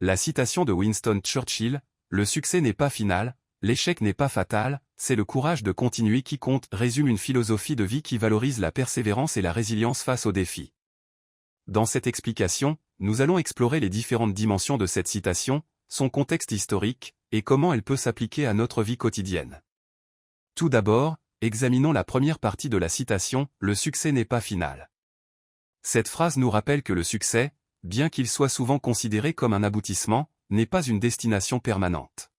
La citation de Winston Churchill, « Le succès n'est pas final, l'échec n'est pas fatal, c'est le courage de continuer qui compte » résume une philosophie de vie qui valorise la persévérance et la résilience face aux défis. Dans cette explication, nous allons explorer les différentes dimensions de cette citation, son contexte historique, et comment elle peut s'appliquer à notre vie quotidienne. Tout d'abord, examinons la première partie de la citation, « Le succès n'est pas final ». Cette phrase nous rappelle que le succès, bien qu'il soit souvent considéré comme un aboutissement, n'est pas une destination permanente.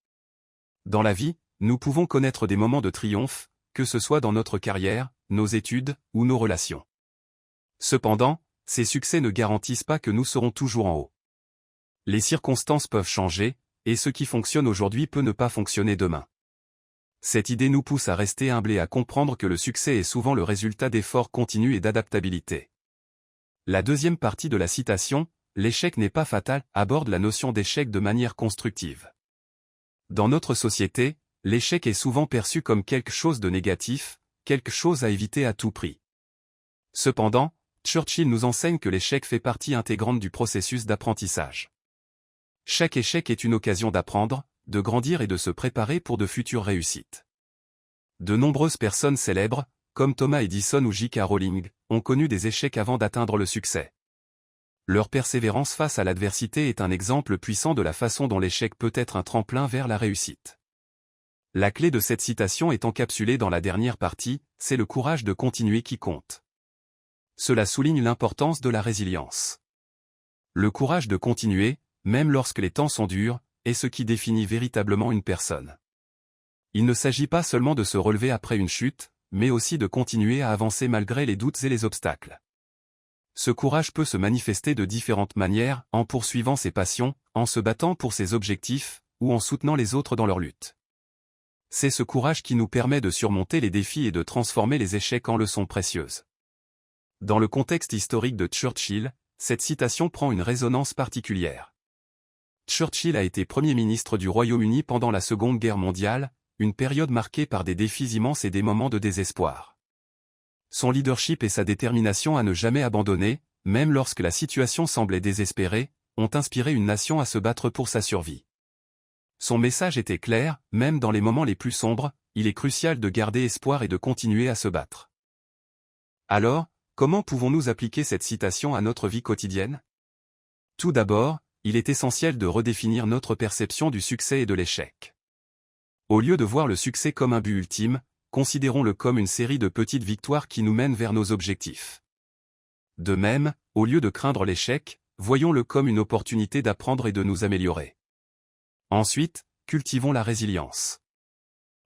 Dans la vie, nous pouvons connaître des moments de triomphe, que ce soit dans notre carrière, nos études, ou nos relations. Cependant, ces succès ne garantissent pas que nous serons toujours en haut. Les circonstances peuvent changer, et ce qui fonctionne aujourd'hui peut ne pas fonctionner demain. Cette idée nous pousse à rester humbles et à comprendre que le succès est souvent le résultat d'efforts continus et d'adaptabilité. La deuxième partie de la citation, « L'échec n'est pas fatal » aborde la notion d'échec de manière constructive. Dans notre société, l'échec est souvent perçu comme quelque chose de négatif, quelque chose à éviter à tout prix. Cependant, Churchill nous enseigne que l'échec fait partie intégrante du processus d'apprentissage. Chaque échec est une occasion d'apprendre, de grandir et de se préparer pour de futures réussites. De nombreuses personnes célèbres, comme Thomas Edison ou J.K. Rowling, ont connu des échecs avant d'atteindre le succès. Leur persévérance face à l'adversité est un exemple puissant de la façon dont l'échec peut être un tremplin vers la réussite. La clé de cette citation est encapsulée dans la dernière partie, c'est le courage de continuer qui compte. Cela souligne l'importance de la résilience. Le courage de continuer, même lorsque les temps sont durs, est ce qui définit véritablement une personne. Il ne s'agit pas seulement de se relever après une chute, mais aussi de continuer à avancer malgré les doutes et les obstacles. Ce courage peut se manifester de différentes manières, en poursuivant ses passions, en se battant pour ses objectifs, ou en soutenant les autres dans leur lutte. C'est ce courage qui nous permet de surmonter les défis et de transformer les échecs en leçons précieuses. Dans le contexte historique de Churchill, cette citation prend une résonance particulière. Churchill a été Premier ministre du Royaume-Uni pendant la Seconde Guerre mondiale, une période marquée par des défis immenses et des moments de désespoir. Son leadership et sa détermination à ne jamais abandonner, même lorsque la situation semblait désespérée, ont inspiré une nation à se battre pour sa survie. Son message était clair, même dans les moments les plus sombres, il est crucial de garder espoir et de continuer à se battre. Alors, comment pouvons-nous appliquer cette citation à notre vie quotidienne? Tout d'abord, il est essentiel de redéfinir notre perception du succès et de l'échec. Au lieu de voir le succès comme un but ultime, considérons-le comme une série de petites victoires qui nous mènent vers nos objectifs. De même, au lieu de craindre l'échec, voyons-le comme une opportunité d'apprendre et de nous améliorer. Ensuite, cultivons la résilience.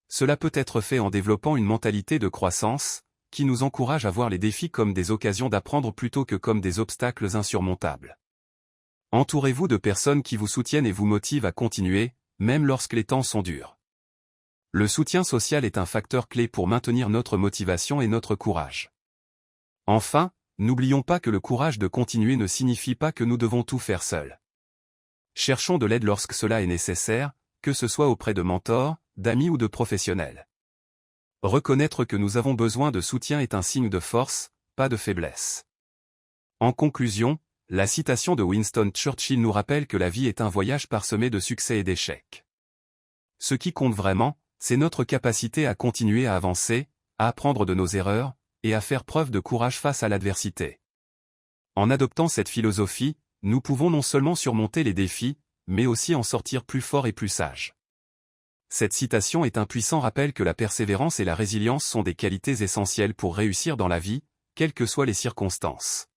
Cela peut être fait en développant une mentalité de croissance, qui nous encourage à voir les défis comme des occasions d'apprendre plutôt que comme des obstacles insurmontables. Entourez-vous de personnes qui vous soutiennent et vous motivent à continuer, même lorsque les temps sont durs. Le soutien social est un facteur clé pour maintenir notre motivation et notre courage. Enfin, n'oublions pas que le courage de continuer ne signifie pas que nous devons tout faire seuls. Cherchons de l'aide lorsque cela est nécessaire, que ce soit auprès de mentors, d'amis ou de professionnels. Reconnaître que nous avons besoin de soutien est un signe de force, pas de faiblesse. En conclusion, la citation de Winston Churchill nous rappelle que la vie est un voyage parsemé de succès et d'échecs. Ce qui compte vraiment, c'est notre capacité à continuer à avancer, à apprendre de nos erreurs, et à faire preuve de courage face à l'adversité. En adoptant cette philosophie, nous pouvons non seulement surmonter les défis, mais aussi en sortir plus forts et plus sages. Cette citation est un puissant rappel que la persévérance et la résilience sont des qualités essentielles pour réussir dans la vie, quelles que soient les circonstances.